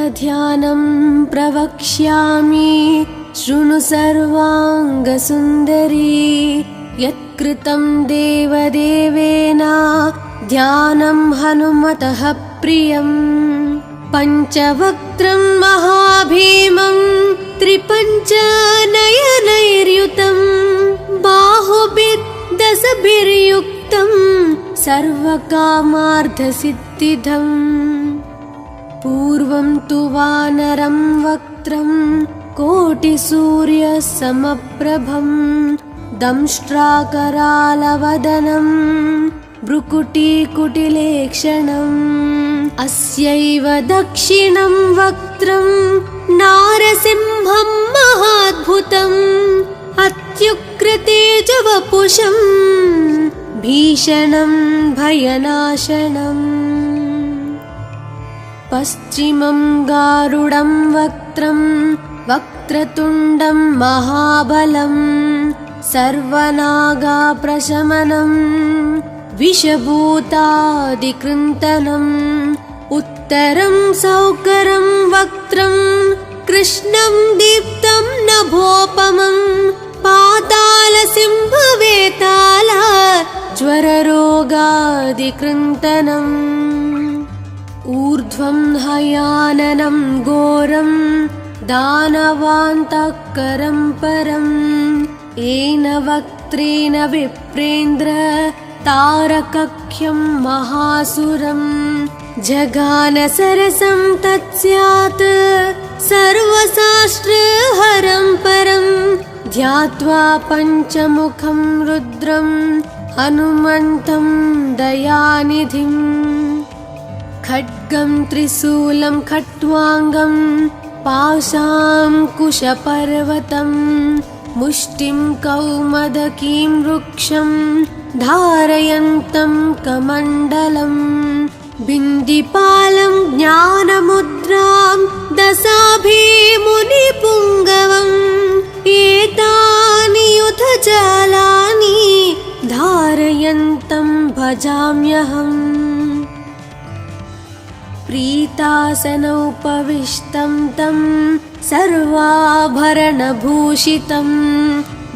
ध्यानं प्रवक्ष्यामि शृणु सर्वाङ्गसुन्दरी। यत्कृतं देवदेवेन ध्यानं हनुमतः प्रियम्। पञ्चवक्त्रं महाभीमं त्रिपञ्चनयनैर्युतं बाहुभिर्दशभिर्युक्तं सर्वकामार्थसिद्धिदम्। पूर्वं तु वानरं वक्त्रं कोटिसूर्यसमप्रभं दंष्ट्राकरालवदनं भ्रुकुटीकुटिलेक्षणम्। अस्यैव दक्षिणं वक्त्रं नारसिंहं महाद्भुतम् अत्युग्रतेजवपुषं भीषणं भयनाशनम्। पश्चिमं गारुडं वक्त्रं वक्रतुण्डं महाबलं सर्वनागाप्रशमनं विषभूतादिकृन्तनम्। उत्तरं सौकरं वक्त्रं कृष्णं दीप्तं नभोपमं पातालसिंहवेताल ज्वररोगादिकृन्तनम्। ऊर्ध्वं हयाननं घोरं दानवान्तकरं परम् येन वक्त्रेण विप्रेन्द्र तारकख्यं महासुरम्। जगानसरसं तत्स्यात् सर्वशास्त्रहरं परं ध्यात्वा पञ्चमुखं रुद्रं हनुमन्तं दयानिधिम्। खड्गं त्रिशूलं खट्वाङ्गं पाशाङ्कुशपर्वतं मुष्टिं कौमदकीं वृक्षं धारयन्तं कमण्डलम्। बिन्दिपालं ज्ञानमुद्रां दशाभिमुनिपुङ्गवम् एतानि युधजालानि धारयन्तं भजाम्यहम्। प्रीतासनोपविष्टं तं सर्वाभरणभूषितं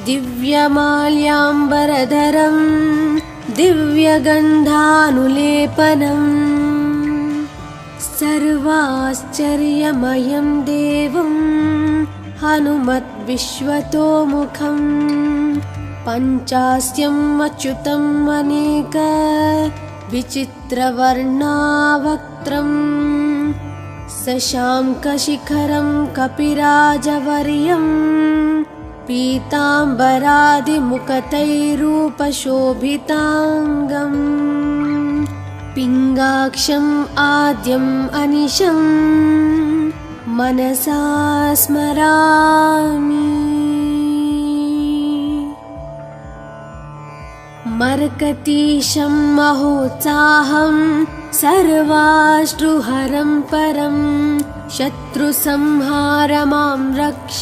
दिव्यमाल्याम्बरधरं दिव्यगन्धानुलेपनम्। सर्वाश्चर्यमयं देवं हनुमद्विश्वतोमुखं पञ्चास्यम् अच्युतम् अनेक विचित्रवर्णावक्त्रम्। शशाङ्कशिखरं कपिराजवर्यं पीताम्बरादिमुकुटैरूपशोभिताङ्गम्। पिङ्गाक्षम् आद्यम् अनिशं मनसा स्मरामि। मर्कतीशं महोत्साहं सर्वाश्रुहरं परं शत्रुसंहार मां रक्ष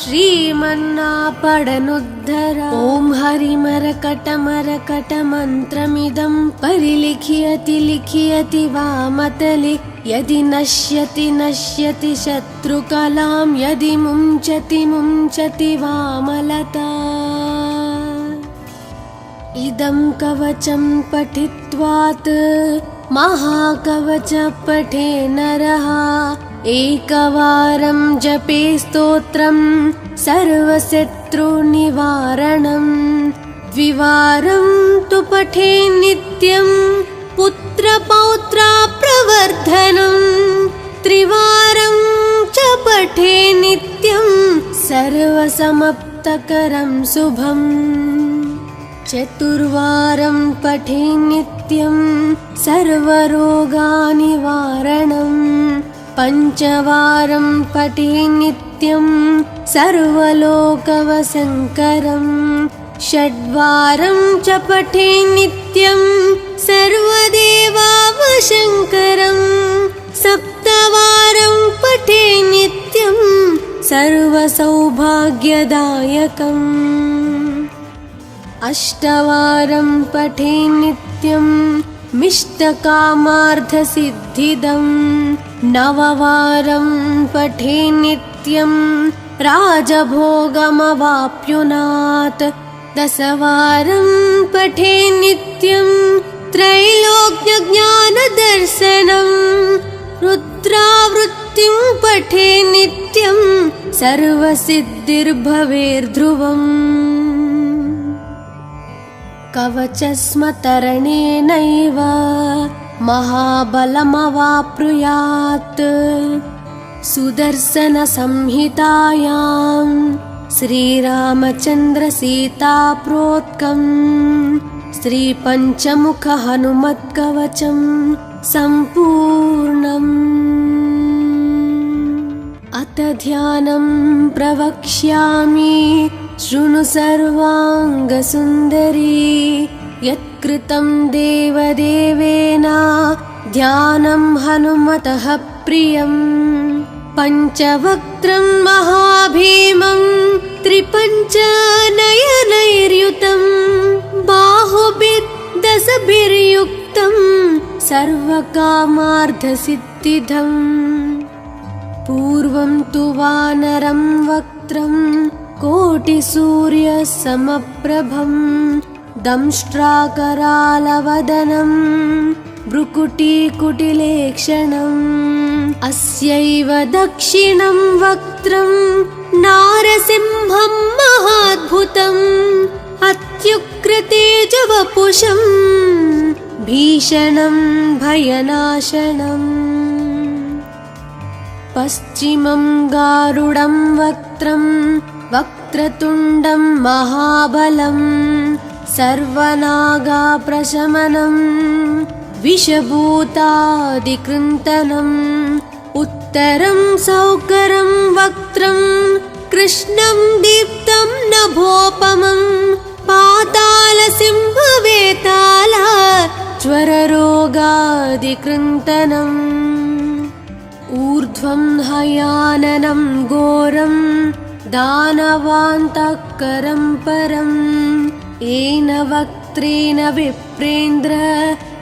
श्रीमन्नापडनुद्धर। ॐ हरिमरकटमरकटमन्त्रमिदं परिलिख्यति लिख्यति वामतले यदि नश्यति नश्यति शत्रुकलां यदि मुञ्चति मुञ्चति वामलता। इदं कवचं पठित्वात् महाकवच पठे नरः एकवारं जपे स्तोत्रं सर्वशत्रुनिवारणम्। द्विवारं तु पठे नित्यं पुत्रपौत्राप्रवर्धनम्। त्रिवारं च पठे नित्यं सर्वसमाप्तकरं शुभम्। चतुर्वारं पठे नित्यं सर्वरोगनिवारणम्। पञ्चवारं पठे नित्यं सर्वलोकवशङ्करम्। षड्वारं च पठे नित्यं सर्वदेवावशङ्करम्। सप्तवारं पठे नित्यं सर्वसौभाग्यदायकम्। अष्टवारं पठे नित्यं मिष्टकामार्थसिद्धिदं नववारं पठे नित्यं राजभोगमवाप्नुयात् दशवारं पठे नित्यं त्रैलोक्यज्ञानदर्शनं रुद्रावृत्तिं पठे नित्यं सर्वसिद्धिर्भवेर्ध्रुवम् कवचस्मतरणेनैव महाबलमवाप्नुयात् सुदर्शनसंहितायां श्रीरामचन्द्रसीताप्रोक्तं श्रीपञ्चमुखहनुमत्कवचं सम्पूर्णम् अथ ध्यानं प्रवक्ष्यामि शृणु सर्वाङ्गसुन्दरी यत्कृतं देवदेवेन ध्यानं हनुमतः प्रियम् पञ्चवक्त्रं महाभीमं त्रिपञ्चनयनैर्युतं बाहुभिर्दशभिर्युक्तं सर्वकामार्थसिद्धिदम् पूर्वं तु वानरं वक्त्रं कोटिसूर्यसमप्रभं दंष्ट्राकरालवदनं भ्रुकुटीकुटिलेक्षणम् अस्यैव दक्षिणं वक्त्रं नारसिंहं महाद्भुतम् अत्युग्रतेजवपुषं भीषणं भयनाशनम् पश्चिमं गारुडं वक्त्रं वक्रतुण्डं महाबलं सर्वनागाप्रशमनं विषभूतादिकृन्तनम् उत्तरं सौकरं वक्त्रं कृष्णं दीप्तं नभोपमं पातालसिंहवेताल ज्वररोगादिकृन्तनम् ऊर्ध्वं हयाननं घोरं दानवान्तकरं परम् येन वक्त्रेण विप्रेन्द्र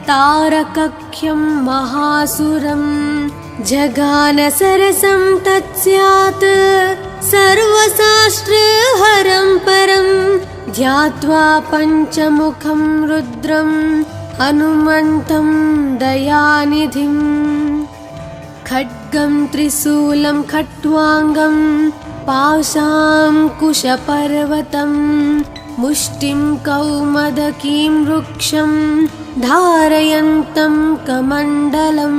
तारकख्यं महासुरं जगानसरसं तत्स्यात् सर्वशास्त्रहरं परं ध्यात्वा पञ्चमुखं रुद्रं हनुमन्तं दयानिधिम् खड्गं त्रिशूलं खट्वाङ्गं पाशाङ्कुशपर्वतं मुष्टिं कौमदकीं वृक्षं धारयन्तं कमण्डलं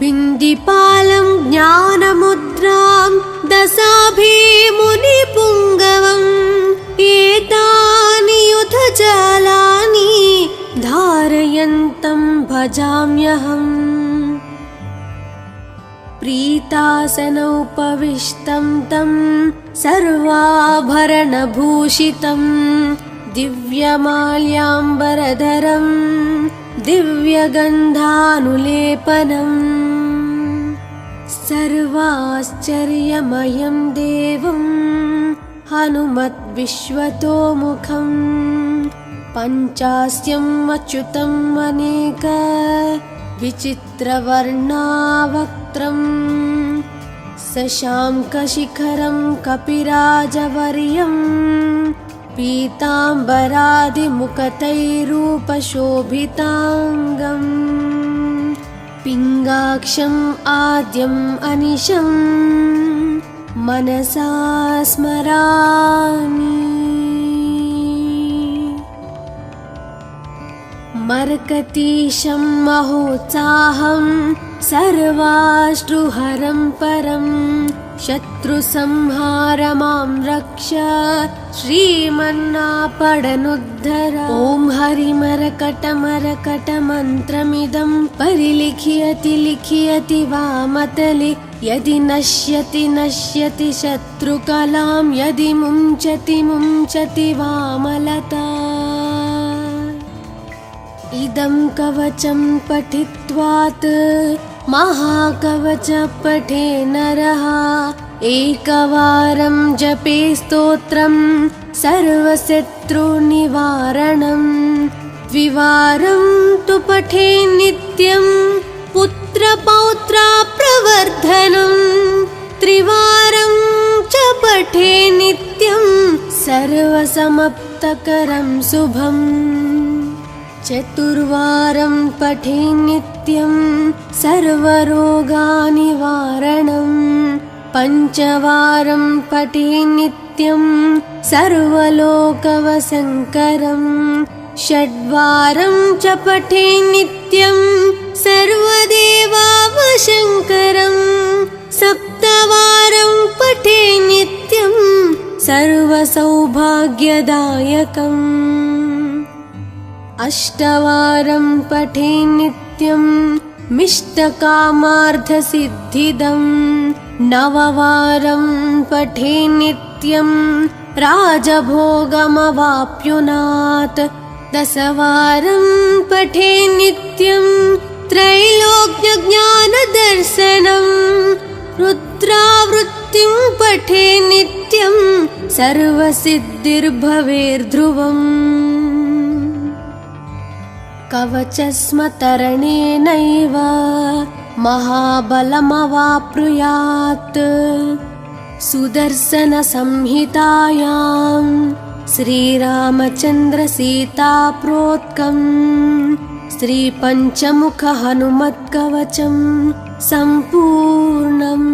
बिन्दिपालं ज्ञानमुद्रां दशाभिमुनिपुङ्गवम् एतानि युधजालानि धारयन्तं भजाम्यहम् प्रीतासनोपविष्टं तं सर्वाभरणभूषितं दिव्यमाल्याम्बरधरं दिव्यगन्धानुलेपनम् सर्वाश्चर्यमयं देवं हनुमद्विश्वतोमुखं पञ्चास्यम् अच्युतम् अनेक विचित्रवर्णावक्त्रं शशाङ्कशिखरं कपिराजवर्यं पीताम्बरादिमुखतैरूपशोभिताङ्गम् पिङ्गाक्षम् आद्यम् अनिशं मनसा स्मरामि मर्कतीशं महोत्साहं सर्वाश्रुहरं परं शत्रुसंहारमां रक्ष श्रीमन्नापडनुद्धर ॐ हरिमरकटमरकटमन्त्रमिदं परिलिख्यति लिख्यति वामतले यदि नश्यति नश्यति शत्रुकलां यदि मुञ्चति मुञ्चति वामलता इदं कवचं पठित्वात् महाकवच पठे नरः एकवारं जपे स्तोत्रं सर्वशत्रुनिवारणं द्विवारं तु पठे नित्यं पुत्रपौत्रा प्रवर्धनं त्रिवारं च पठे नित्यं सर्वसमप्तकरं शुभम् चतुर्वारं पठे नित्यं सर्वरोगानिवारणं पञ्चवारं पठे नित्यं सर्वलोकवशङ्करं षड्वारं च पठे नित्यं सर्वदेवावशङ्करं सप्तवारं पठे नित्यं सर्वसौभाग्यदायकम् अष्टवारं पठे नित्यं मिष्टकामार्थसिद्धिदं नववारं पठे नित्यं राजभोगमवाप्नुयात् दशवारं पठे नित्यं त्रैलोक्यज्ञानदर्शनं रुद्रावृत्तिं पठे नित्यं सर्वसिद्धिर्भवेर्ध्रुवम् कवचस्मतरणेनैव महाबलमवाप्नुयात् सुदर्शनसंहितायां श्रीरामचन्द्रसीताप्रोक्तं श्रीपञ्चमुखहनुमत्कवचं सम्पूर्णम्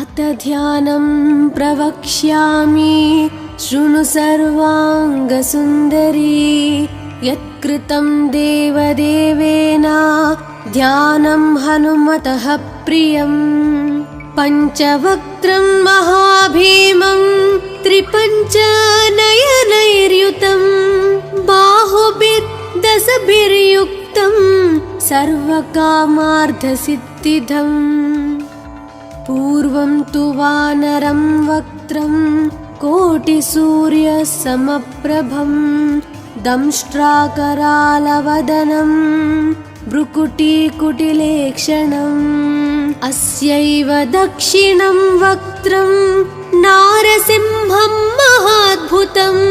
अथ ध्यानं प्रवक्ष्यामि शृणु सर्वाङ्गसुन्दरी यत्कृतं देवदेवेन ध्यानं हनुमतः प्रियं पञ्चवक्त्रं महाभीमं त्रिपञ्चनयनैर्युतं बाहुभिर्दशभिर्युक्तं सर्वकामार्थसिद्धिदम् पूर्वं तु वानरं वक्त्रं कोटिसूर्यसमप्रभं दंष्ट्राकरालवदनं भ्रुकुटीकुटिलेक्षणम् अस्यैव दक्षिणं वक्त्रं नारसिंहं महाद्भुतम्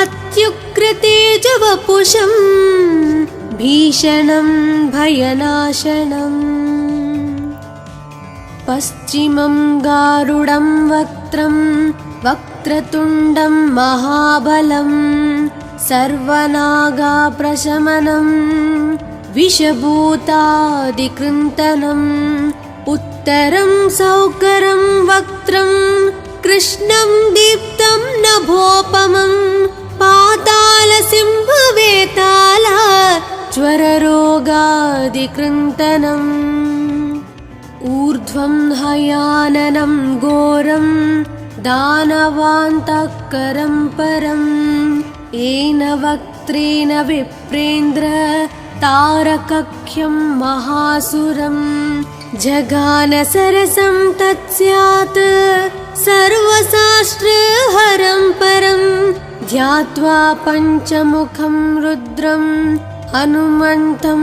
अत्युग्रतेजवपुषं भीषणं भयनाशनम् पश्चिमं गारुडं वक्त्रं वक्रतुण्डं महाबलं सर्वनागाप्रशमनं विषभूतादिकृन्तनम् उत्तरं सौकरं वक्त्रं कृष्णं दीप्तं नभोपमं पातालसिंहवेताल ज्वररोगादिकृन्तनम् ऊर्ध्वं हयाननं घोरं दानवान्तकरं परम् येन वक्त्रेण विप्रेन्द्र तारकख्यं महासुरं जगानसरसं तत्स्यात् सर्वशास्त्रहरं परं ध्यात्वा पञ्चमुखं रुद्रं हनुमन्तं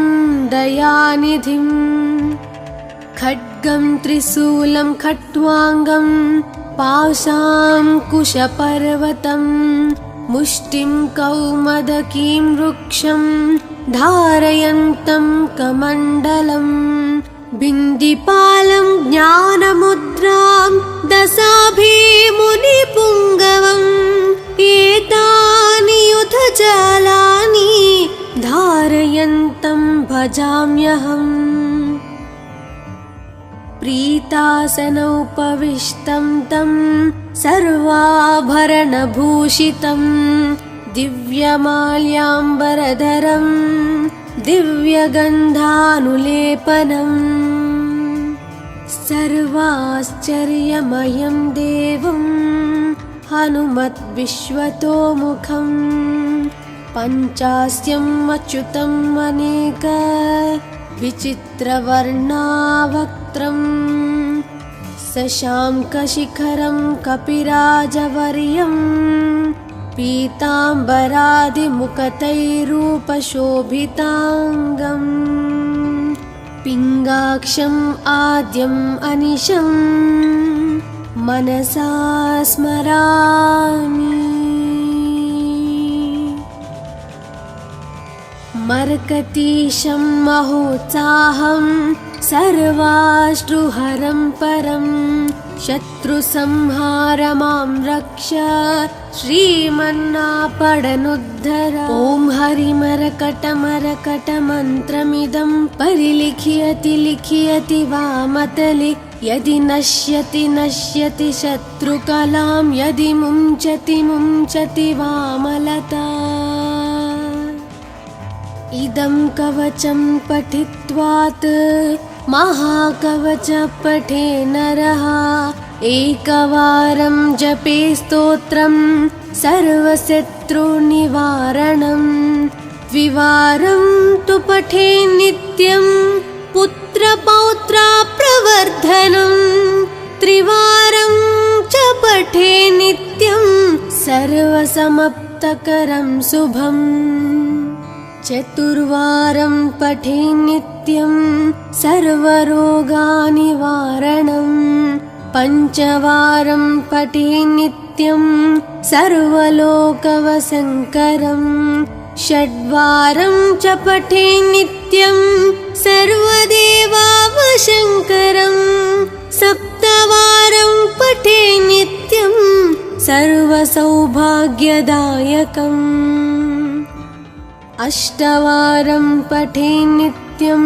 दयानिधिम् खड्गं त्रिशूलं खट्वाङ्गं पाशाङ्कुशपर्वतं मुष्टिं कौमदकीं वृक्षं धारयन्तं कमण्डलं बिन्दिपालं ज्ञानमुद्रां दशाभिमुनिपुङ्गवम् एतानि युधजालानि धारयन्तं भजाम्यहम् प्रीतासनोपविष्टं तं सर्वाभरणभूषितं दिव्यमाल्याम्बरधरं दिव्यगन्धानुलेपनम् सर्वाश्चर्यमयं देवं हनुमद्विश्वतोमुखं पञ्चास्यम् अच्युतम् अनेक विचित्रवर्णावक्त्रं शशाङ्कशिखरं कपिराजवर्यं पीताम्बरादिमुखतैरूपशोभिताङ्गम् पिङ्गाक्षम् आद्यम् अनिशं मनसा स्मरामि। मर्कतीशं महोत्साहं सर्वाश्रुहरं परं शत्रुसंहार मां रक्ष श्रीमन्नापडनुद्धर। ॐ हरिमरकटमरकटमन्त्रमिदं परिलिख्यति लिख्यति वामतले यदि नश्यति नश्यति शत्रुकलां यदि मुञ्चति मुञ्चति वामलता। इदं कवचं पठित्वात् महाकवच पठे नरः एकवारं जपे स्तोत्रं सर्वशत्रुनिवारणं द्विवारं तु पठे नित्यं पुत्रपौत्राप्रवर्धनं त्रिवारं च पठे नित्यं सर्वसमाप्तकरं शुभम् चतुर्वारं पठे नित्यं सर्वरोगनिवारणं पञ्चवारं पठे नित्यं सर्वलोकवशङ्करं षड्वारं च पठे नित्यं सर्वदेवावशङ्करं सप्तवारं पठे नित्यं सर्वसौभाग्यदायकम् अष्टवारं पठे नित्यं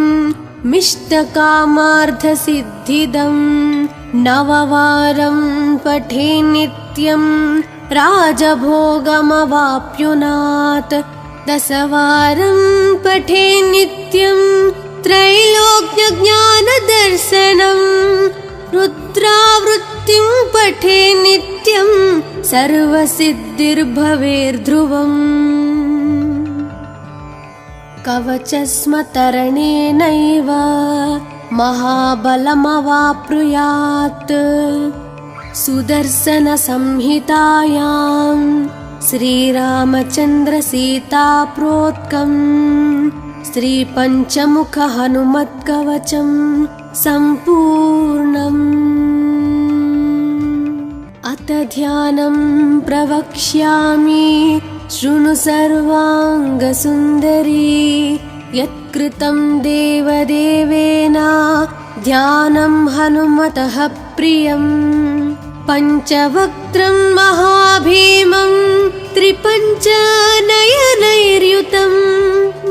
मिष्टकामार्थसिद्धिदं नववारं पठे नित्यं राजभोगमवाप्नुयात् दशवारं पठे नित्यं त्रैलोक्यज्ञानदर्शनं रुद्रावृत्तिं पठे नित्यं सर्वसिद्धिर्भवेर्ध्रुवम् कवचस्मतरणेनैव महाबलमवाप्नुयात् सुदर्शनसंहितायां श्रीरामचन्द्रसीताप्रोक्तं श्रीपञ्चमुखहनुमत्कवचं सम्पूर्णम्। अथ ध्यानं प्रवक्ष्यामि शृणु सर्वाङ्गसुन्दरी यत्कृतं देवदेवेन ध्यानं हनुमतः प्रियं पञ्चवक्त्रं महाभीमं त्रिपञ्चनयनैर्युतं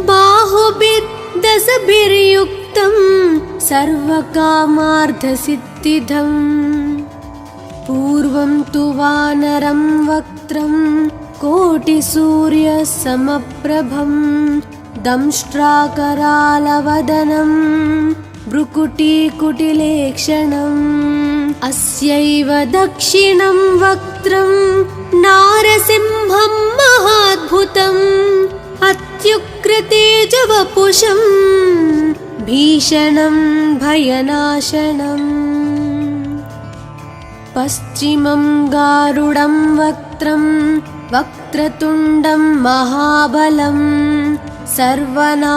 बाहुभिर्दशभिर्युक्तं सर्वकामार्थसिद्धिदम् पूर्वं तु वानरं वक्त्रं कोटिसूर्यसमप्रभं दंष्ट्राकरालवदनं भ्रुकुटीकुटिलेक्षणम् अस्यैव दक्षिणं वक्त्रं नारसिंहं महाद्भुतम् अत्युग्रतेजवपुषं भीषणं भयनाशनम् पश्चिमं गारुडं वक्त्रं वक्रतुण्डं महाबलं सर्वनागाप्रशमनं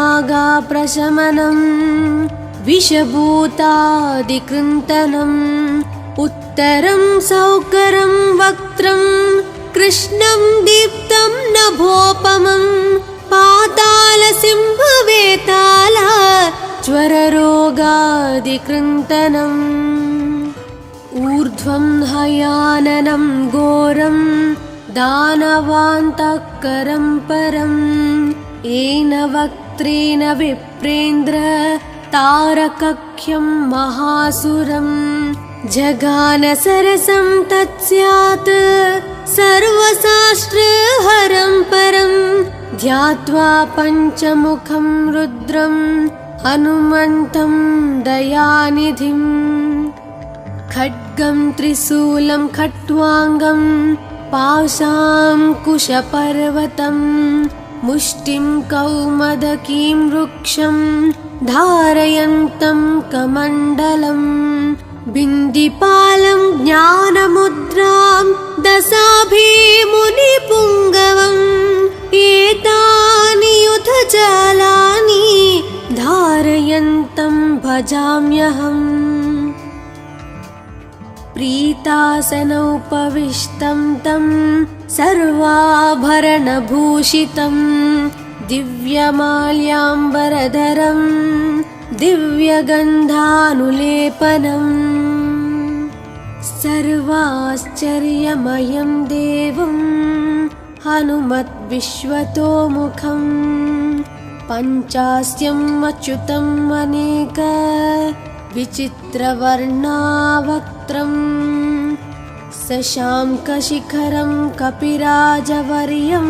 विषभूतादिकृन्तनम् उत्तरं सौकरं वक्त्रं कृष्णं दीप्तं नभोपमं पातालसिंहवेताल ज्वररोगादिकृन्तनम् ऊर्ध्वं हयाननं घोरं दानवान्तकरं परं येन वक्त्रेण विप्रेन्द्र तारकख्यं महासुरं जगानसरसं तत्स्यात् सर्वशास्त्रहरं परं ध्यात्वा पञ्चमुखं रुद्रं हनुमन्तं दयानिधिम् खड्गं त्रिशूलं खट्वाङ्गं पाशाङ्कुशपर्वतं मुष्टिं कौमदकीं वृक्षं धारयन्तं कमण्डलं बिन्दिपालं ज्ञानमुद्रां दशाभिमुनिपुङ्गवम् एतानि युधजालानि धारयन्तं भजाम्यहम् प्रीतासनोपविष्टं तं सर्वाभरणभूषितं दिव्यमाल्याम्बरधरं दिव्यगन्धानुलेपनम् सर्वाश्चर्यमयं देवं हनुमद्विश्वतोमुखं पञ्चास्यम् अच्युतम् अनेक विचित्रवर्णावक्त्रम् शशाङ्कशिखरं कपिराजवर्यं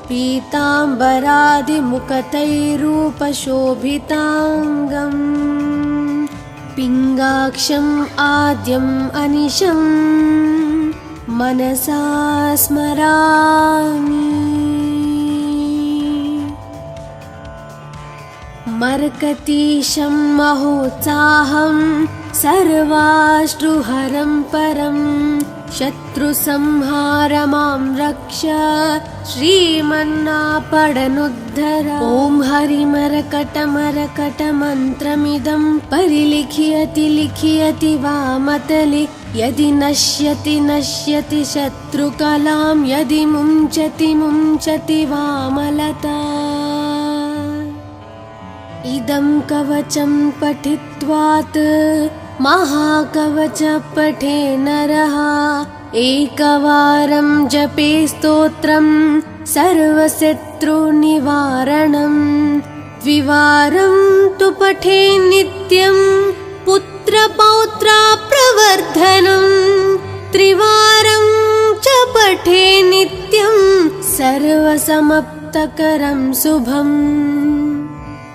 पीताम्बरादिमुकुटैरूपशोभिताङ्गम् पिङ्गाक्षम् आद्यम् अनिशं मनसा स्मरामि। मर्कतीशं महोत्साहं सर्वाश्रुहरं परं शत्रुसंहारमां रक्ष श्रीमन्नापडनुद्धर। ॐ हरिमरकटमरकटमन्त्रमिदं परिलिख्यति लिख्यति वामतले यदि नश्यति नश्यति शत्रुकलां यदि मुञ्चति मुञ्चति वामलता। इदं कवचं पठित्वात् महाकवच पठे नरः एकवारं जपे स्तोत्रं सर्वशत्रुनिवारणं द्विवारं तु पठे नित्यं पुत्रपौत्रप्रवर्धनं त्रिवारं च पठे नित्यं सर्वसमाप्तकरं शुभम्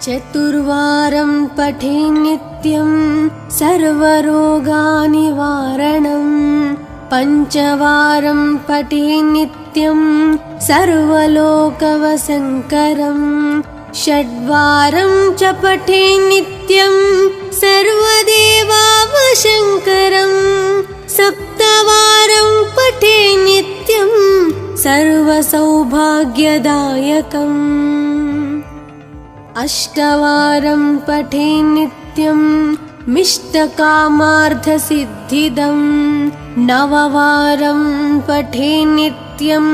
चतुर्वारं पठे नित्यं सर्वरोगनिवारणं पञ्चवारं पठे नित्यं सर्वलोकवशङ्करं षड्वारं च पठे नित्यं सर्वदेवावशङ्करं सप्तवारं पठे नित्यं सर्वसौभाग्यदायकम् अष्टवारं पठे नित्यं मिष्टकामार्थसिद्धिदं नववारं पठे नित्यं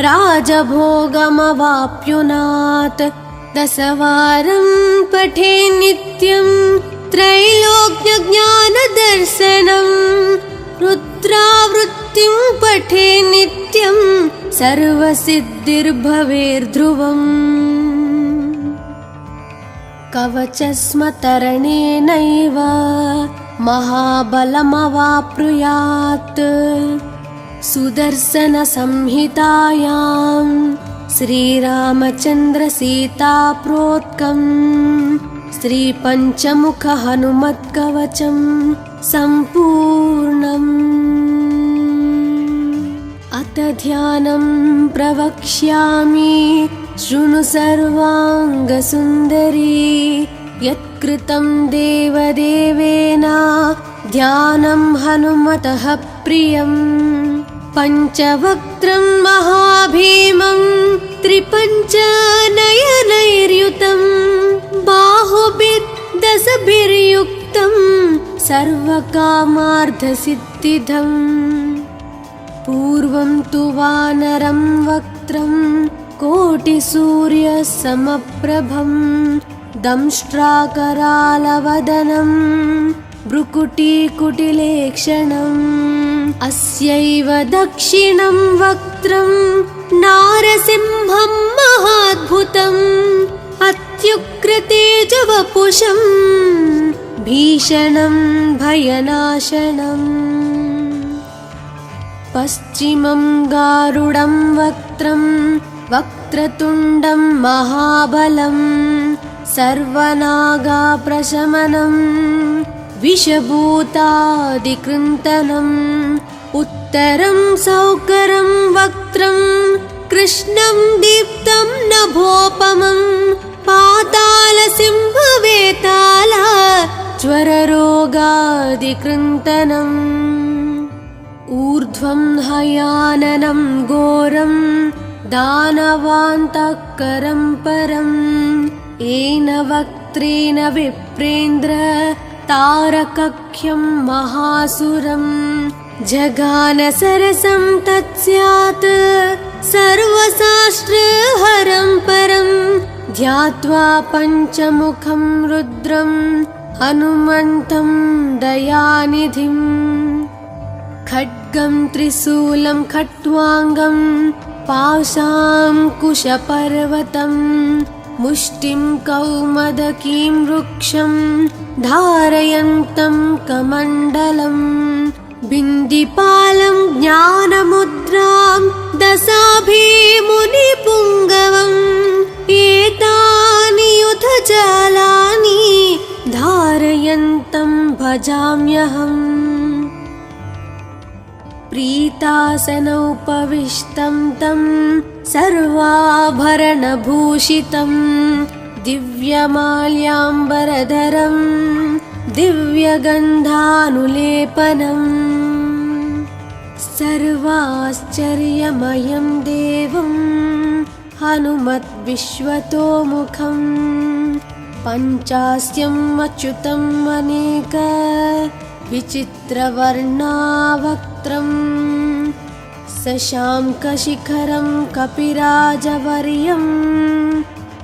राजभोगमवाप्नुयात् दशवारं पठे नित्यं त्रैलोक्यज्ञानदर्शनं रुद्रावृत्तिं पठे नित्यं सर्वसिद्धिर्भवेर्ध्रुवम् कवचस्मतरणेनैव महाबलमवाप्नुयात् सुदर्शनसंहितायां श्रीरामचन्द्रसीताप्रोक्तं श्रीपञ्चमुखहनुमत्कवचं सम्पूर्णम्। अथ ध्यानं प्रवक्ष्यामि शृणु सर्वाङ्गसुन्दरी यत्कृतं देवदेवेन ध्यानं हनुमतः प्रियं पञ्चवक्त्रं महाभीमं त्रिपञ्चनयनैर्युतं बाहुभिर्दशभिर्युक्तं सर्वकामार्थसिद्धिदम् पूर्वं तु वानरं वक्त्रं कोटिसूर्यसमप्रभं दंष्ट्राकरालवदनं भ्रुकुटीकुटिलेक्षणम् अस्यैव दक्षिणं वक्त्रं नारसिंहं महाद्भुतम् अत्युग्रतेजवपुषं भीषणं भयनाशनम् पश्चिमं गारुडं वक्त्रं वक्रतुण्डं महाबलं सर्वनागाप्रशमनं विषभूतादिकृन्तनम् उत्तरं सौकरं वक्त्रं कृष्णं दीप्तं नभोपमं पातालसिंहवेताल ज्वररोगादिकृन्तनम् ऊर्ध्वं हयाननं घोरं दानवान्तकरं परं येन वक्त्रेण विप्रेन्द्र तारकख्यं महासुरं जगानसरसं तत्स्यात् सर्वशास्त्रहरं परं ध्यात्वा पञ्चमुखं रुद्रं हनुमन्तं दयानिधिं खड्गं त्रिशूलं खट्वाङ्गं पाशाङ्कुशपर्वतं मुष्टिं कौमदकीं वृक्षं धारयन्तं कमण्डलम् बिन्दिपालं ज्ञानमुद्रां दशाभिमुनिपुङ्गवम् एतानि युधजालानि धारयन्तं भजाम्यहम् प्रीतासनोपविष्टं तं सर्वाभरणभूषितं दिव्यमाल्याम्बरधरं दिव्यगन्धानुलेपनम् सर्वाश्चर्यमयं देवं हनुमद्विश्वतोमुखं पञ्चास्यम् अच्युतम् अनेक विचित्रवर्णावक्त्रं शशाङ्कशिखरं कपिराजवर्यं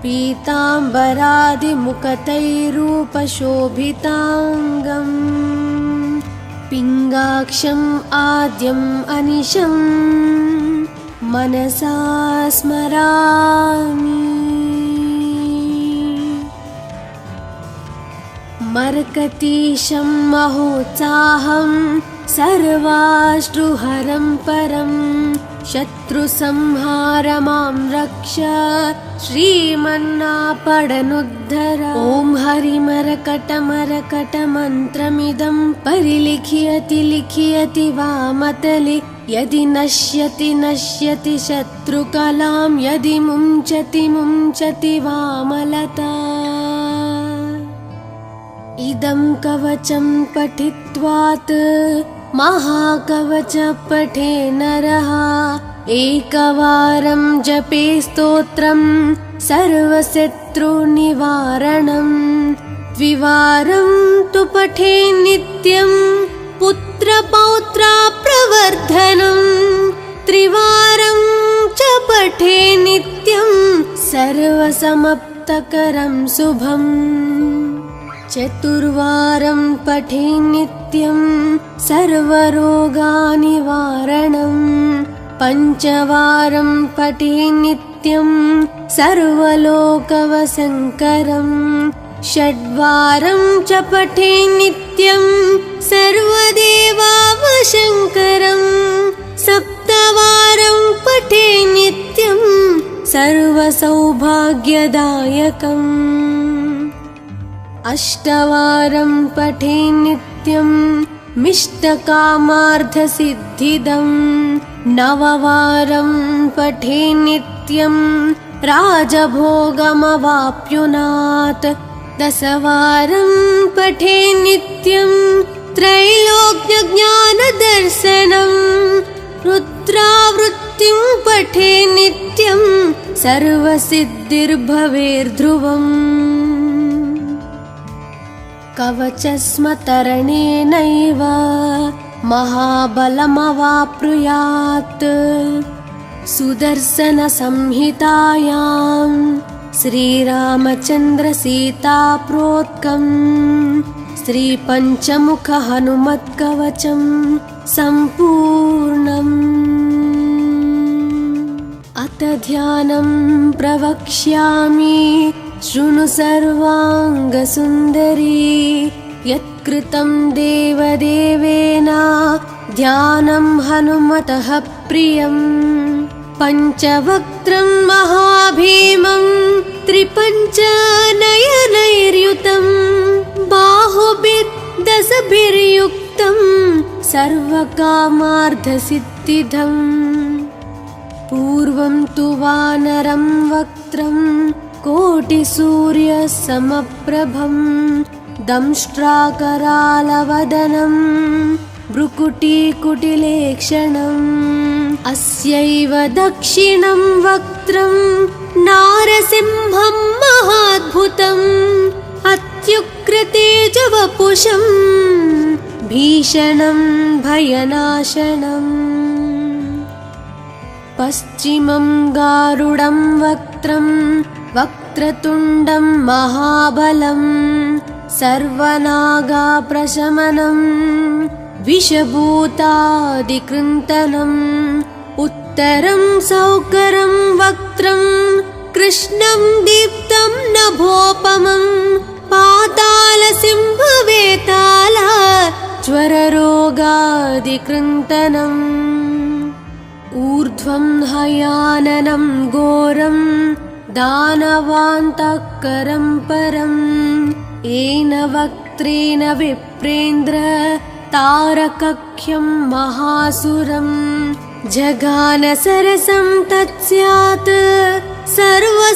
पीताम्बरादिमुकुटैरूपशोभिताङ्गम् पिङ्गाक्षम् आद्यम् अनिशं मनसा स्मरामि मर्कतीशं महोत्साहं सर्वाश्रुहरं परं शत्रुसंहारमां रक्ष श्रीमन्नापडनुद्धर ॐ हरिमरकटमरकटमन्त्रमिदं परिलिख्यति लिख्यति वामतले यदि नश्यति नश्यति शत्रुकलां यदि मुञ्चति मुञ्चति वामलता इदं कवचं पठित्वात् महाकवच पठे नरः एकवारं जपे स्तोत्रं सर्वशत्रुनिवारणं द्विवारं तु पठे नित्यं पुत्रपौत्राप्रवर्धनं त्रिवारं च पठे नित्यं सर्वसमाप्तकरं शुभम् चतुर्वारं पठे नित्यं सर्वरोगनिवारणं पञ्चवारं पठे नित्यं सर्वलोकवशङ्करं षड्वारं च पठे नित्यं सर्वदेवावशङ्करं सप्तवारं पठे नित्यं सर्वसौभाग्यदायकम् अष्टवारं पठे नित्यं मिष्टकामार्थसिद्धिदं नववारं पठे नित्यं राजभोगमवाप्नुयात् दशवारं पठे नित्यं त्रैलोक्यज्ञानदर्शनं रुद्रावृत्तिं पठे नित्यं सर्वसिद्धिर्भवेर्ध्रुवम् कवचस्मतरणेनैव महाबलमवाप्नुयात् सुदर्शनसंहितायां श्रीरामचन्द्रसीताप्रोक्तं श्रीपञ्चमुखहनुमत्कवचं सम्पूर्णम् अथ ध्यानं प्रवक्ष्यामि शृणु सर्वाङ्गसुन्दरी यत्कृतं देवदेवेन ध्यानं हनुमतः प्रियम् पञ्चवक्त्रं महाभीमं त्रिपञ्चनयनैर्युतं बाहुभिर्दशभिर्युक्तं सर्वकामार्थसिद्धिदम् पूर्वं तु वानरं वक्त्रं कोटिसूर्यसमप्रभं दंष्ट्राकरालवदनं भ्रुकुटीकुटिलेक्षणम् अस्यैव दक्षिणं वक्त्रं नारसिंहं महाद्भुतम् अत्युग्रतेजवपुषं भीषणं भयनाशनम् पश्चिमं गारुडं वक्त्रं वक्रतुण्डं महाबलं सर्वनागाप्रशमनं विषभूतादिकृन्तनम् उत्तरं सौकरं वक्त्रं कृष्णं दीप्तं नभोपमं पातालसिंहवेताल ज्वररोगादिकृन्तनम् ऊर्ध्वं हयाननं घोरं दानवान्तःकरं परम् येन वक्त्रेण विप्रेन्द्र तारकख्यं महासुरम् जगानसरसं तत्स्यात् सर्वशास्त्रहरं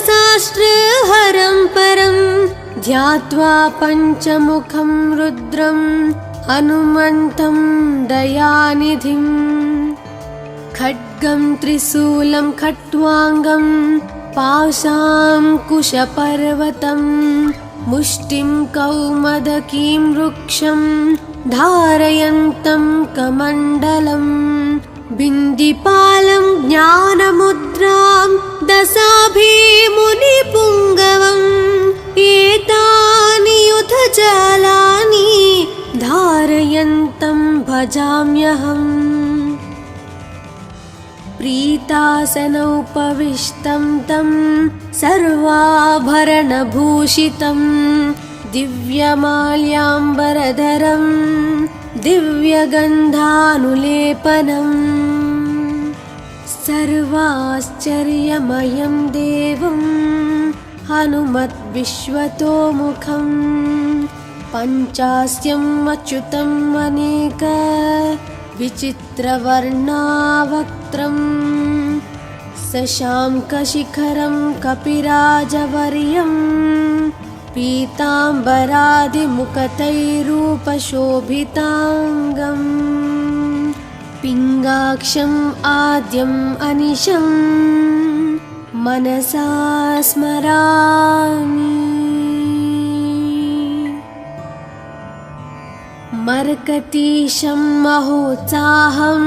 परं ध्यात्वा पञ्चमुखं रुद्रं हनुमन्तं दयानिधिम् खड्गं त्रिशूलं खट्वाङ्गं पाशाङ्कुशपर्वतं मुष्टिं कौमदकीं वृक्षं धारयन्तं कमण्डलम् बिन्दिपालं ज्ञानमुद्रां दशाभिमुनिपुङ्गवम् एतानि युधजालानि धारयन्तं भजाम्यहम् प्रीतासनोपविष्टं तं सर्वाभरणभूषितं दिव्यमाल्याम्बरधरं दिव्यगन्धानुलेपनम् सर्वाश्चर्यमयं देवं हनुमद्विश्वतोमुखं पञ्चास्यम् अच्युतम् अनेक विचित्रवर्णावक्त्रं शशाङ्कशिखरं कपिराजवर्यं पीताम्बरादिमुकुटैरूपशोभिताङ्गम् पिङ्गाक्षम् आद्यम् अनिशं मनसा स्मरामि मर्कटीशं महोत्साहं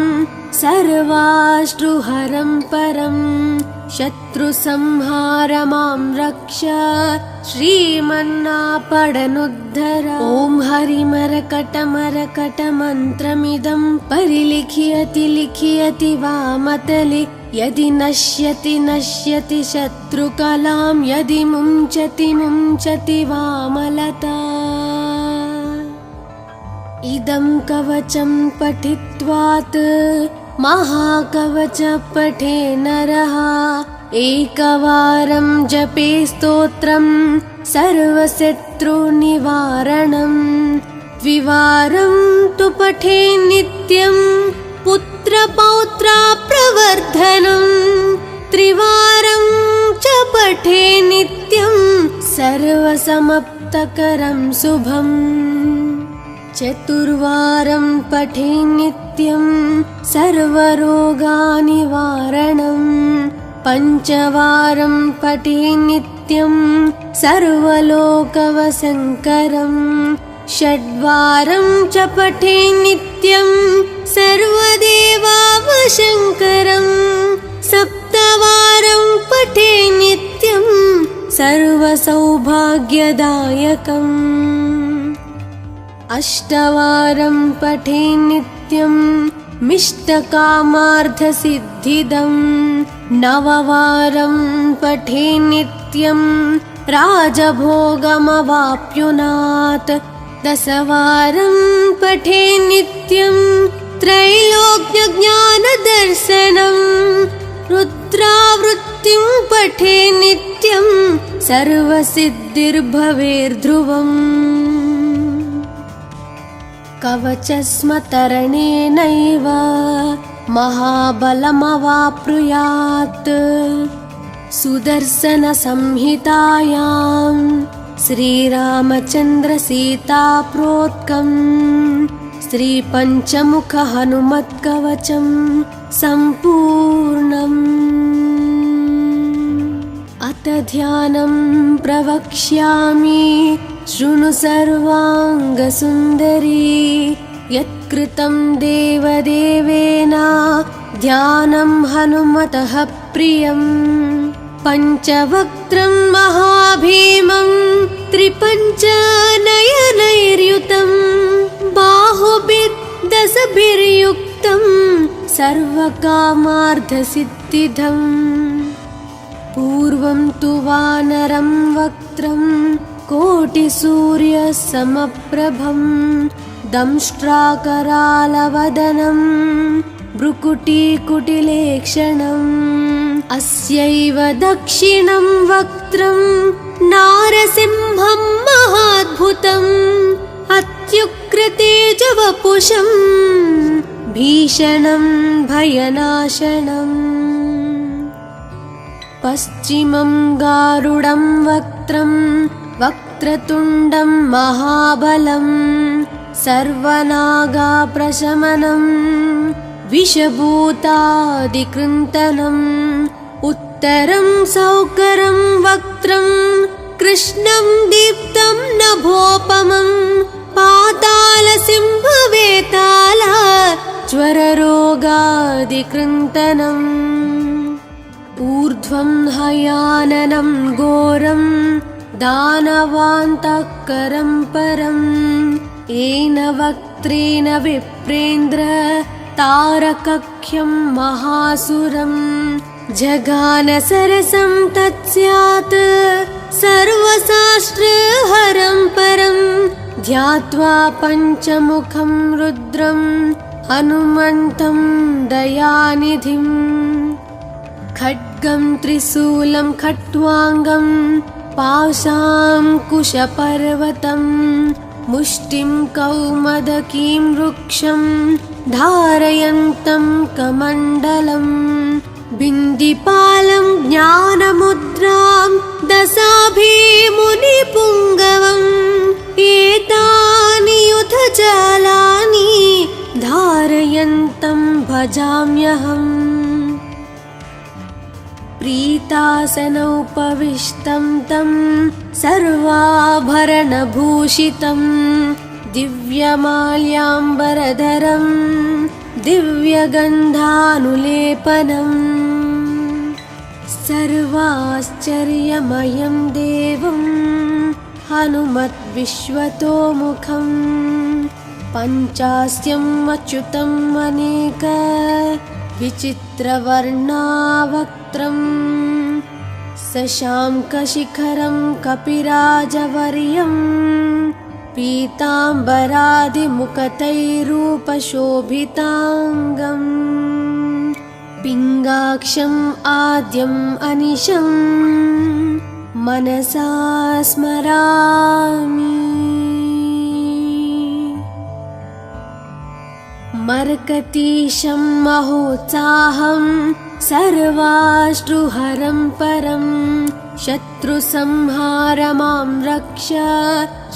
सर्वाश्रुहरं परं शत्रुसंहारमां रक्ष श्रीमन्नापडनुद्धर ॐ हरिमरकटमरकटमन्त्रमिदं परिलिख्यति लिख्यति वामतले यदि नश्यति नश्यति शत्रुकलां यदि मुञ्चति मुञ्चति वामलता इदं कवचं पठित्वात् महाकवच पठे नरः एकवारं जपे स्तोत्रं सर्वशत्रुनिवारणं द्विवारं तु पठे नित्यं पुत्रपौत्राप्रवर्धनं त्रिवारं च पठे नित्यं सर्वसमाप्तकरं शुभम् चतुर्वारं पठे नित्यं सर्वरोगनिवारणं पञ्चवारं पठे नित्यं सर्वलोकवशङ्करं षड्वारं च पठे नित्यं सर्वदेवावशङ्करं सप्तवारं पठे नित्यं सर्वसौभाग्यदायकम् अष्टवारं पठे नित्यं मिष्टकामार्थसिद्धिदं नववारं पठे नित्यं राजभोगमवाप्नुयात् दशवारं पठे नित्यं त्रैलोक्यज्ञानदर्शनं रुद्रावृत्तिं पठे नित्यं सर्वसिद्धिर्भवेर्ध्रुवम् कवचस्मतरणेनैव महाबलमवाप्नुयात् सुदर्शनसंहितायां श्रीरामचन्द्रसीताप्रोक्तं श्रीपञ्चमुखहनुमत्कवचं सम्पूर्णम् अथ ध्यानं प्रवक्ष्यामि शृणु सर्वाङ्गसुन्दरी यत्कृतं देवदेवेन ध्यानं हनुमतः प्रियम् पञ्चवक्त्रं महाभीमं त्रिपञ्चनयनैर्युतं बाहुभिर्दशभिर्युक्तं सर्वकामार्थसिद्धिदम् पूर्वं तु वानरं वक्त्रं कोटिसूर्यसमप्रभं दंष्ट्राकरालवदनं भ्रुकुटीकुटिलेक्षणम् अस्यैव दक्षिणं वक्त्रं नारसिंहं महाद्भुतम् अत्युग्रतेजवपुषं भीषणं भयनाशनम् पश्चिमं गारुडं वक्त्रं वक्रतुण्डं महाबलं सर्वनागाप्रशमनं विषभूतादिकृन्तनम् उत्तरं सौकरं वक्त्रं कृष्णं दीप्तं नभोपमं पातालसिंहवेताल ज्वररोगादिकृन्तनम् ऊर्ध्वं हयाननं घोरं दानवान्तःकरं परम् येन वक्त्रेण विप्रेन्द्र तारकख्यं महासुरम् जगानसरसं तत्स्यात् सर्वशास्त्रहरं परं ध्यात्वा पञ्चमुखं रुद्रं हनुमन्तं दयानिधिम् खड्गं त्रिशूलं खट्वाङ्गं पाशाङ्कुशपर्वतं मुष्टिं कौमदकीं वृक्षं धारयन्तं कमण्डलम् बिन्दिपालं ज्ञानमुद्रां दशाभिमुनिपुङ्गवम् एतानि युधजालानि धारयन्तं भजाम्यहम् प्रीतासनोपविष्टं तं सर्वाभरणभूषितं दिव्यमाल्याम्बरधरं दिव्यगन्धानुलेपनम् सर्वाश्चर्यमयं देवं हनुमद्विश्वतोमुखं पञ्चास्यम् अच्युतम् अनेक विचित्रवर्णावक्त्रं शशाङ्कशिखरं कपिराजवर्यं पीताम्बरादिमुखतैरूपशोभिताङ्गम् पिङ्गाक्षम् आद्यम् अनिशं मनसा स्मरामि। मर्कतीशं महोत्साहं सर्वाश्रुहरं परं शत्रुसंहारमां रक्ष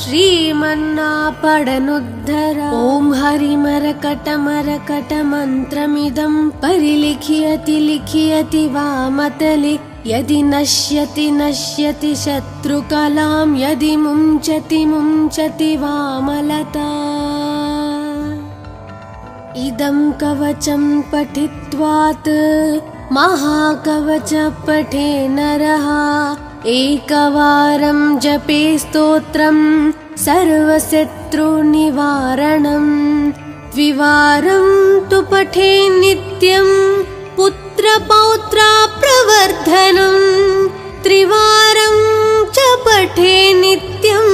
श्रीमन्नापडनुद्धर। ॐ हरिमरकटमरकटमन्त्रमिदं परिलिख्यति लिख्यति वामतले यदि नश्यति नश्यति शत्रुकलां यदि मुञ्चति मुञ्चति वामलता। इदं कवचं पठित्वात् महाकवच पठे नरः एकवारं जपे स्तोत्रं सर्वशत्रुनिवारणं द्विवारं तु पठे नित्यं पुत्रपौत्राप्रवर्धनं त्रिवारं च पठे नित्यं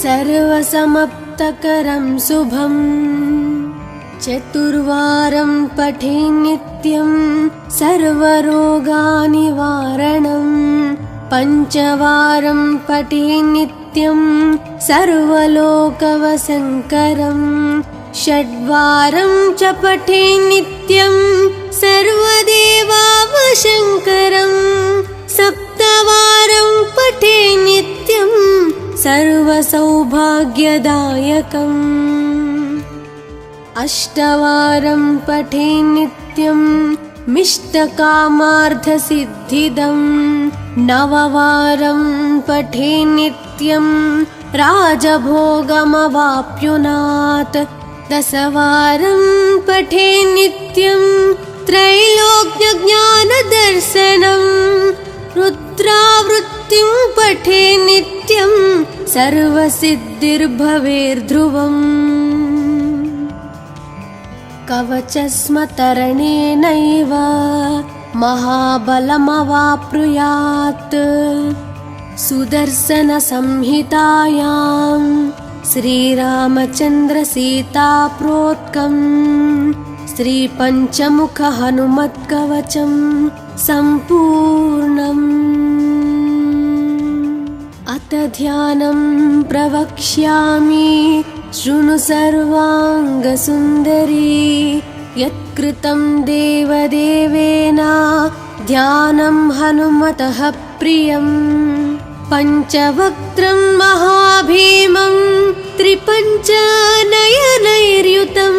सर्वसमाप्तकरं शुभम् चतुर्वारं पठे नित्यं सर्वरोगानिवारणं पञ्चवारं पठे नित्यं सर्वलोकवशङ्करं षड्वारं च पठे नित्यं सर्वदेवावशङ्करं सप्तवारं पठे नित्यं सर्वसौभाग्यदायकम् अष्टवारं पठे नित्यं मिष्टकामार्थसिद्धिदं नववारं पठे नित्यं राजभोगमवाप्युनात् दशवारं पठे नित्यं त्रैलोक्यज्ञानदर्शनं पठे नित्यं सर्वसिद्धिर्भवेर्ध्रुवम् कवचस्मतरणेनैव महाबलमवाप्नुयात् सुदर्शनसंहितायां श्रीरामचन्द्रसीताप्रोक्तम् श्रीपञ्चमुखहनुमत्कवचं सम्पूर्णम् अथ ध्यानं प्रवक्ष्यामि शृणु सर्वाङ्गसुन्दरी यत्कृतं देवदेवेन ध्यानं हनुमतः प्रियम् पञ्चवक्त्रं महाभीमं त्रिपञ्चनयनैर्युतं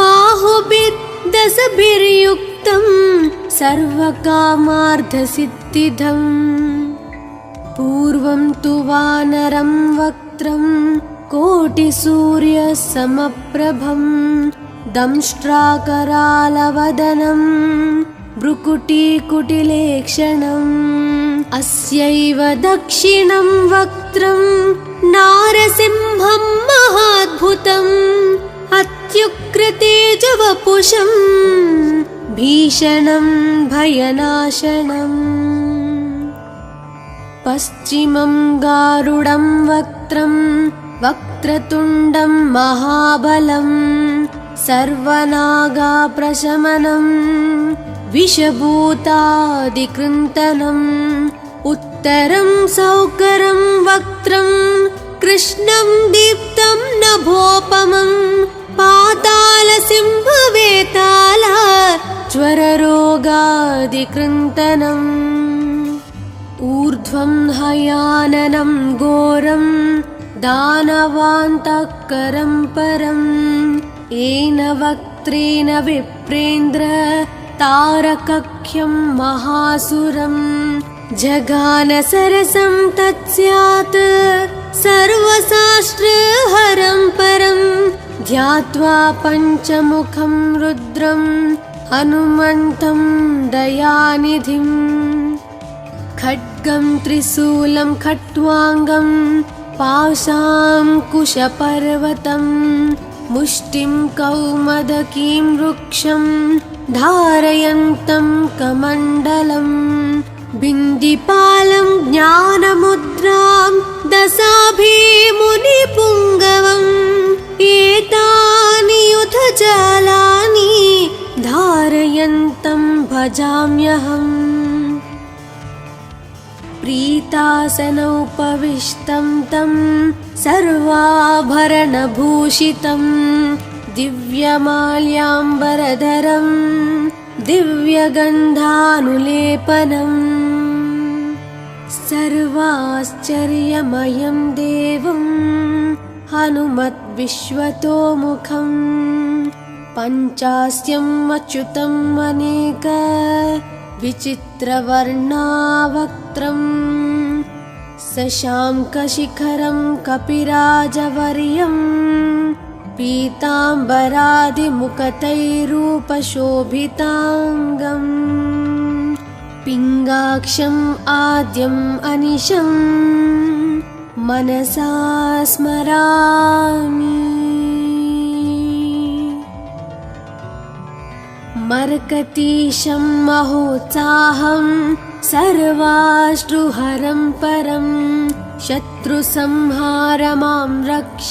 बाहुभिर्दशभिर्युक्तं सर्वकामार्थसिद्धिदम् पूर्वं तु वानरं वक्त्रं कोटिसूर्यसमप्रभं दंष्ट्राकरालवदनं भ्रुकुटीकुटिलेक्षणम् अस्यैव दक्षिणं वक्त्रं नारसिंहं महाद्भुतम् अत्युग्रतेजवपुषं भीषणं भयनाशनम् पश्चिमं गारुडं वक्त्रं वक्रतुण्डं महाबलं सर्वनागाप्रशमनं विषभूतादिकृन्तनम् उत्तरं सौकरं वक्त्रं कृष्णं दीप्तं नभोपमं पातालसिंहवेताल ज्वररोगादिकृन्तनम् ऊर्ध्वं हयाननं घोरं दानवान्तकरं परम् येन वक्त्रेण विप्रेन्द्र तारकख्यं महासुरम् जगानसरसं तत्स्यात् सर्वशास्त्रहरं परं ध्यात्वा पञ्चमुखं रुद्रं हनुमन्तं दयानिधिम् खड्गं त्रिशूलं खट्वाङ्गं पाशाङ्कुशपर्वतं मुष्टिं कौमदकीं वृक्षं धारयन्तं कमण्डलम् बिन्दिपालं ज्ञानमुद्रां दशाभिमुनिपुङ्गवम् एतानि युधजालानि धारयन्तं भजाम्यहम् प्रीतासनोपविष्टं तं सर्वाभरणभूषितं दिव्यमाल्याम्बरधरं दिव्यगन्धानुलेपनम् सर्वाश्चर्यमयं देवं हनुमद्विश्वतोमुखं पञ्चास्यम् अच्युतम् अनेक विचित्रवर्णावक्त्रं शशाङ्कशिखरं कपिराजवर्यं पीताम्बरादिमुखतैरूपशोभिताङ्गम् पिङ्गाक्षम् आद्यम् अनिशं मनसा स्मरामि मर्कतीशं महोत्साहं सर्वाश्रुहरं परं शत्रुसंहार मां रक्ष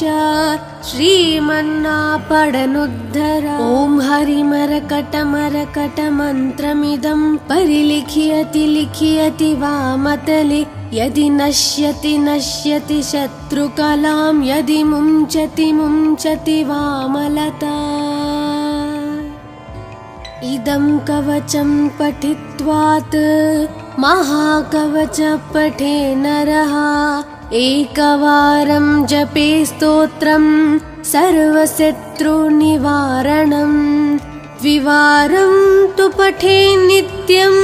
श्रीमन्नापडनुद्धर ॐ हरिमरकटमरकटमन्त्रमिदं परिलिखियति लिखियति वामतले यदि नश्यति नश्यति शत्रुकलां यदि मुञ्चति मुञ्चति वामलता इदं कवचं पठित्वात् महाकवच पठे नरः एकवारं जपे स्तोत्रं सर्वशत्रुनिवारणम् द्विवारं तु पठे नित्यं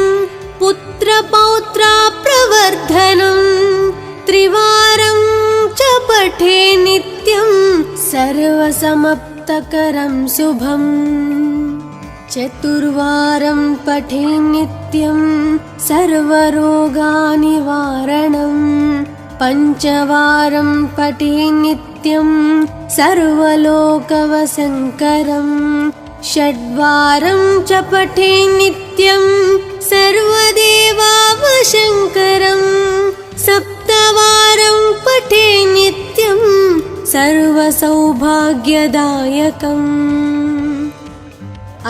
पुत्रपौत्राप्रवर्धनम् त्रिवारं च पठे नित्यं सर्वसमाप्तकरं शुभम् चतुर्वारं पठे नित्यं सर्वरोगनिवारणम् पञ्चवारं पठे नित्यं सर्वलोकवशङ्करं। षड्वारं च पठे नित्यं सर्वदेवावशङ्करं। सप्तवारं पठे नित्यं सर्वसौभाग्यदायकम्।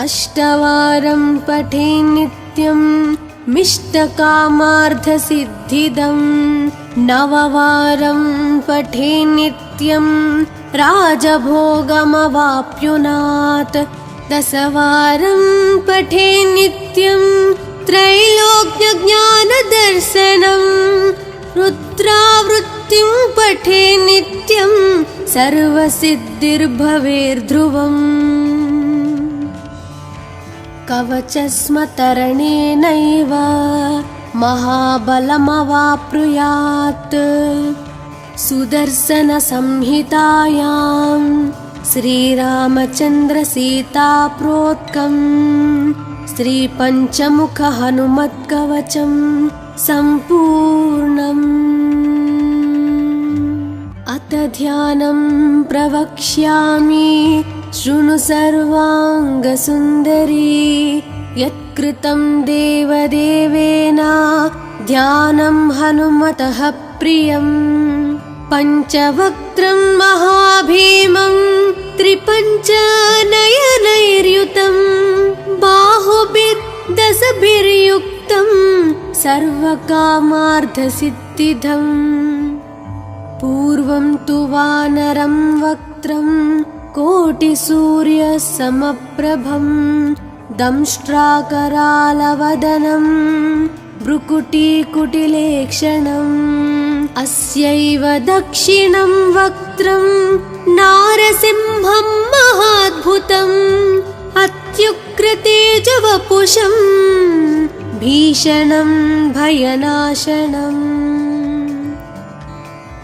अष्टवारं पठे नित्यं मिष्टकामार्थसिद्धिदं। नववारं पठे नित्यं राजभोगमवाप्नुयात्। दशवारं पठे नित्यं त्रैलोक्यज्ञानदर्शनं। रुद्रावृत्तिं पठे नित्यं सर्वसिद्धिर्भवेर्ध्रुवम्। कवचस्मतरणेनैव महाबलमवाप्नुयात्। सुदर्शनसंहितायां श्रीरामचन्द्रसीताप्रोक्तं श्रीपञ्चमुखहनुमत्कवचं सम्पूर्णम्। अथ ध्यानं प्रवक्ष्यामि शृणु सर्वाङ्गसुन्दरी। यत्कृतं देवदेवेन ध्यानं हनुमतः प्रियं। पञ्चवक्त्रं महाभीमं त्रिपञ्चनयनैर्युतं। बाहुभिर्दशभिर्युक्तं सर्वकामार्थसिद्धिदम्। पूर्वं तु वानरं वक्त्रं कोटिसूर्यसमप्रभं। दंष्ट्राकरालवदनं भ्रुकुटीकुटिलेक्षणम्। अस्यैव दक्षिणं वक्त्रं नारसिंहं महाद्भुतम्। अत्युग्रतेजवपुषं भीषणं भयनाशनम्।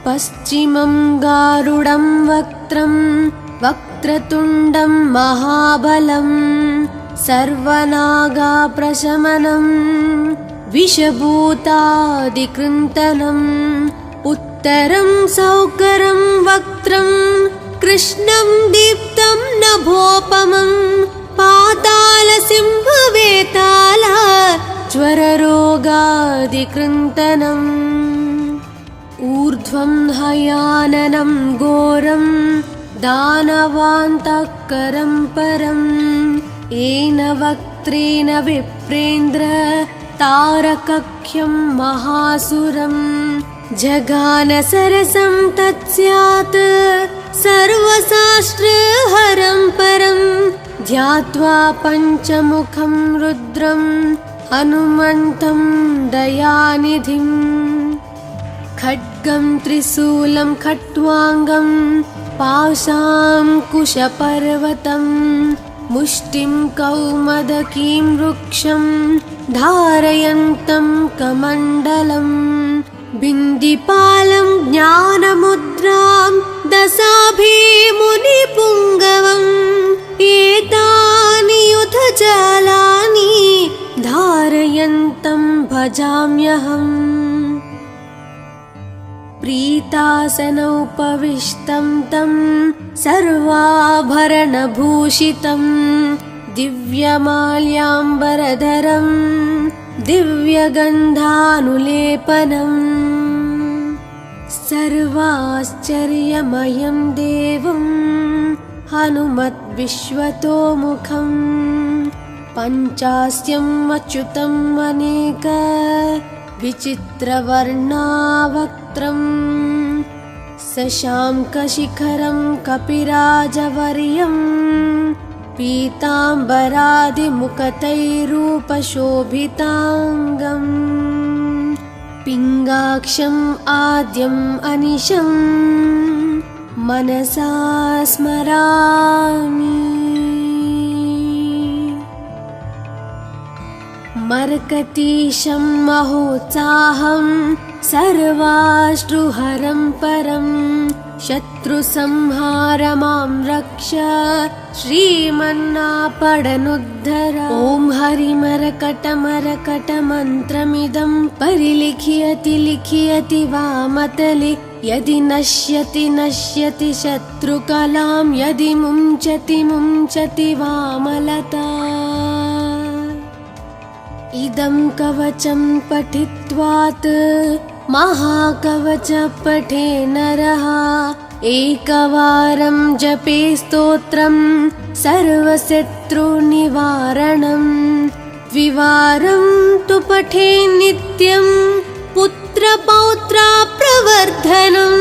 पश्चिमं गारुडं वक्त्रं वक्रतुण्डं महाबलं। सर्वनागाप्रशमनं विषभूतादिकृन्तनम्। उत्तरं सौकरं वक्त्रं कृष्णं दीप्तं नभोपमं। पातालसिंहवेताल ज्वररोगादिकृन्तनम्। ऊर्ध्वं हयाननं घोरं दानवान्तकरं परम्। येन वक्त्रेण विप्रेन्द्र तारकख्यं महासुरं। जघानसरसं तत्स्यात् सर्वशास्त्रहरं परं। ध्यात्वा पञ्चमुखं रुद्रं हनुमन्तं दयानिधिम्। खड्गं त्रिशूलं खट्वाङ्गं पाशाङ्कुशपर्वतं। मुष्टिं कौमदकीं वृक्षं धारयन्तं कमण्डलम्। बिन्दिपालं ज्ञानमुद्रां दशाभिमुनिपुङ्गवम्। एतानि युधजालानि धारयन्तं भजाम्यहम्। प्रीतासनोपविष्टं तं सर्वाभरणभूषितं। दिव्यमाल्याम्बरधरं दिव्यगन्धानुलेपनम्। सर्वाश्चर्यमयं देवं हनुमद्विश्वतोमुखं। पञ्चास्यम् अच्युतम् अनेक विचित्रवर्णावक्त्रं। शशाङ्कशिखरं कपिराजवर्यं। पीताम्बरादिमुखतैरूपशोभिताङ्गम्। पिङ्गाक्षम् आद्यम् अनिशं मनसा स्मरामि। मर्कटीशं महोत्साहं सर्वाश्रुहरं परं। शत्रुसंहार मां रक्ष श्रीमन्नापडनुद्धर। ॐ हरिमरकटमरकटमन्त्रमिदं परिलिखियति लिखियति वामतले। यदि नश्यति नश्यति शत्रुकलां यदि मुञ्चति मुञ्चति वामलता। इदं कवचं पठित्वात् महाकवच पठे नरः। एकवारं जपे स्तोत्रं सर्वशत्रुनिवारणं। द्विवारं तु पठे नित्यं पुत्रपौत्राप्रवर्धनं।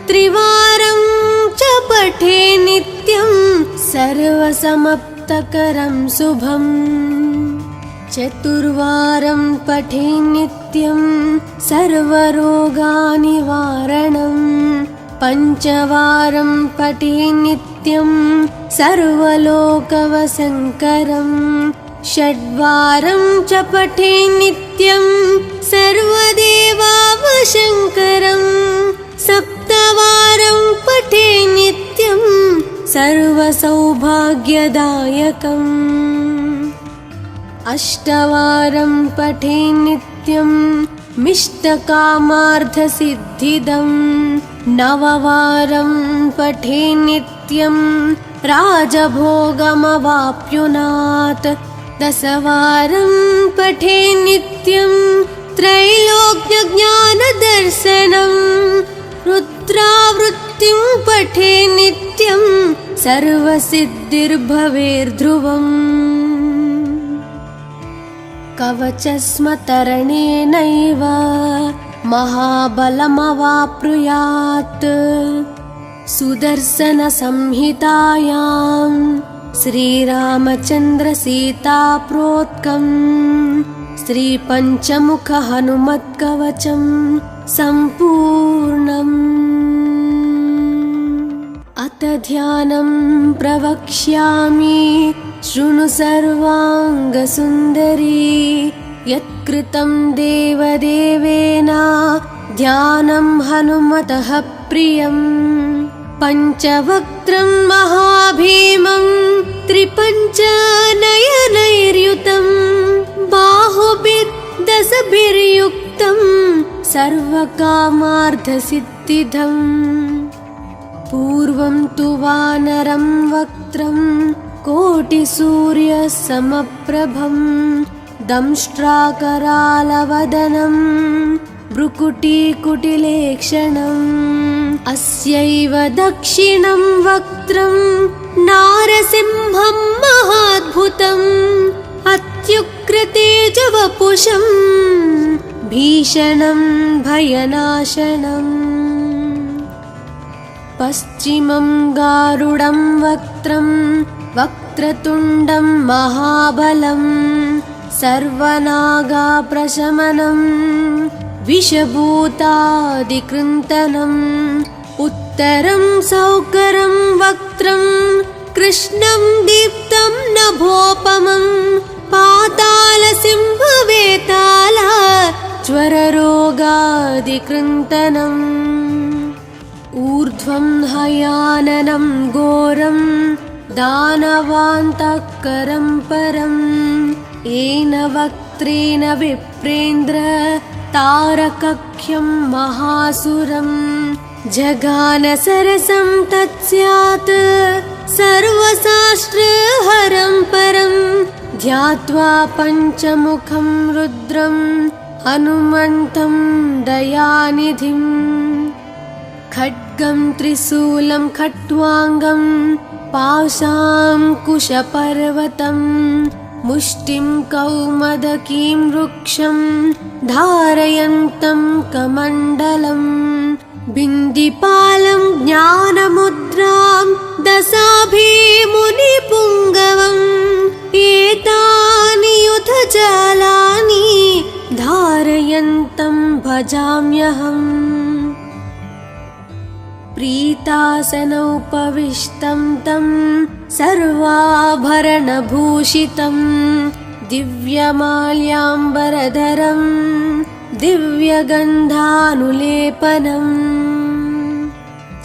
त्रिवारं च पठे नित्यं सर्वसमाप्तकरं शुभम्। चतुर्वारं पठे नित्यं सर्वरोगनिवारणं। पञ्चवारं पठे नित्यं सर्वलोकवशङ्करं। षड्वारं च पठे नित्यं सर्वदेवावशङ्करं। सप्तवारं पठे नित्यं सर्वसौभाग्यदायकम्। अष्टवारं पठे नित्यं मिष्टकामार्थसिद्धिदं। नववारं पठे नित्यं राजभोगमवाप्नुयात्। दशवारं पठे नित्यं त्रैलोक्यज्ञानदर्शनं। रुद्रावृत्तिं पठे नित्यं सर्वसिद्धिर्भवेर्ध्रुवम्। कवचस्मतरणेनैव महाबलमवाप्नुयात्। सुदर्शनसंहितायां श्रीरामचन्द्रसीताप्रोक्तं श्रीपञ्चमुखहनुमत्कवचं सम्पूर्णम्। अथ ध्यानं प्रवक्ष्यामि शृणु सर्वाङ्गसुन्दरी। यत्कृतं देवदेवेन ध्यानं हनुमतः प्रियम्। पञ्चवक्त्रं महाभीमं त्रिपञ्चनयनैर्युतं। बाहुभिर्दशभिर्युक्तं सर्वकामार्थसिद्धिदम्। पूर्वं तु वानरं वक्त्रं कोटिसूर्यसमप्रभं। दंष्ट्राकरालवदनं भ्रुकुटीकुटिलेक्षणम्। अस्यैव दक्षिणं वक्त्रं नारसिंहं महाद्भुतम्। अत्युग्रतेजवपुषं भीषणं भयनाशनम्। पश्चिमं गारुडं वक्त्रं वक्रतुण्डं महाबलं। सर्वनागाप्रशमनं विषभूतादिकृन्तनम्। उत्तरं सौकरं वक्त्रं कृष्णं दीप्तं नभोपमं। पातालसिंहवेताल ज्वररोगादिकृन्तनम्। ऊर्ध्वं हयाननं घोरं दानवान्तकरं परम्। येन वक्त्रेण विप्रेन्द्र तारकख्यं महासुरं। जगानसरसं तत्स्यात् सर्वशास्त्रहरं परं। ध्यात्वा पञ्चमुखं रुद्रं हनुमन्तं दयानिधिम्। खड्गं त्रिशूलं खट्वाङ्गं पाशाङ्कुशपर्वतं। मुष्टिं कौमदकीं वृक्षं धारयन्तं कमण्डलम्। बिन्दिपालं ज्ञानमुद्रां दशाभिमुनिपुङ्गवम्। एतानि युधजालानि धारयन्तं भजाम्यहम्। प्रीतासनोपविष्टं तं सर्वाभरणभूषितं। दिव्यमाल्याम्बरधरं दिव्यगन्धानुलेपनम्।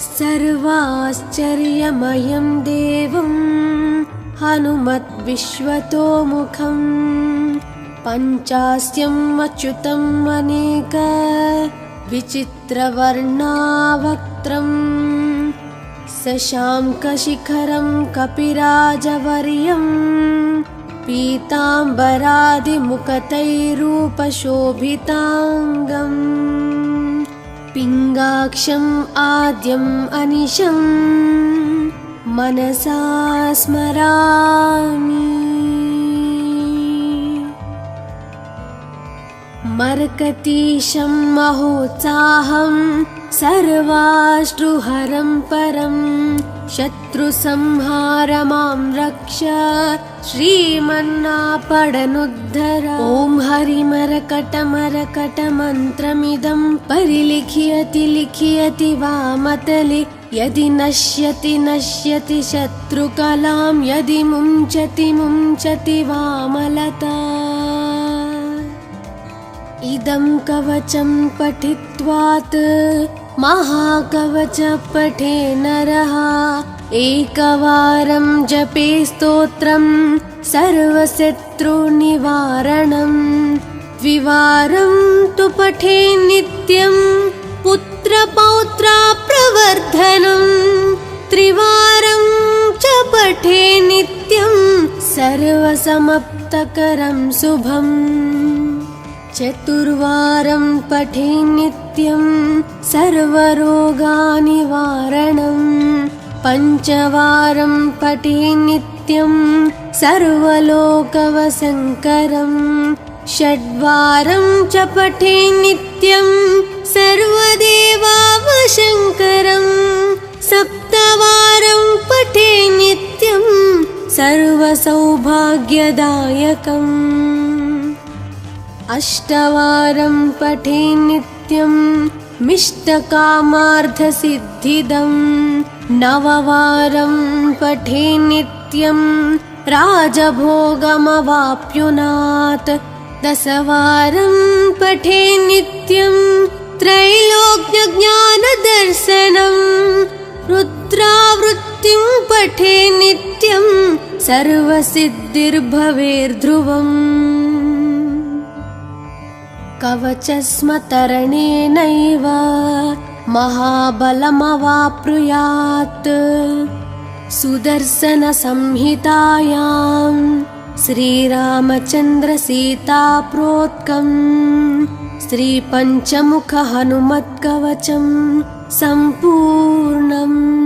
सर्वाश्चर्यमयं देवं हनुमद्विश्वतोमुखम् पञ्चास्यम् अच्युतम् अनेक विचित्रवर्णावक्त्रम् शशाङ्कशिखरं कपिराजवर्यम् पीताम्बरादिमुखतैरूपशोभिताङ्गम् पिङ्गाक्षम् आद्यम् अनिशम् मनसा स्मरामि। मर्कतीशं महोत्साहं सर्वाश्रुहरं परं शत्रुसंहारमां रक्ष श्रीमन्नापडनुद्धर। ॐ हरिमरकटमरकटमन्त्रमिदं परिलिख्यति लिख्यति वामतले यदि नश्यति नश्यति शत्रुकलां यदि मुञ्चति मुञ्चति वामलता। इदं कवचं पठित्वात् महाकवच पठे नरः एकवारं जपे स्तोत्रं सर्वशत्रुनिवारणं द्विवारं तु पठे नित्यं पुत्रपौत्राप्रवर्धनं त्रिवारं च पठे नित्यं सर्वसमाप्तकरं शुभम् चतुर्वारं पठे नित्यं सर्वरोगनिवारणं पञ्चवारं पठे नित्यं सर्वलोकवशङ्करं षड्वारं च पठे नित्यं सर्वदेवावशङ्करं सप्तवारं पठे नित्यं सर्वसौभाग्यदायकम् अष्टवारं पठे नित्यं मिष्टकामार्थसिद्धिदं नववारं पठे नित्यं राजभोगमवाप्नुयात् दशवारं पठे नित्यं त्रैलोक्यज्ञानदर्शनं रुद्रावृत्तिं पठे नित्यं सर्वसिद्धिर्भवेर्ध्रुवम् कवचस्मतरणेनैव महाबलमवाप्नुयात् सुदर्शनसंहितायां श्रीरामचन्द्रसीताप्रोक्तं श्रीपञ्चमुखहनुमत्कवचं सम्पूर्णम्।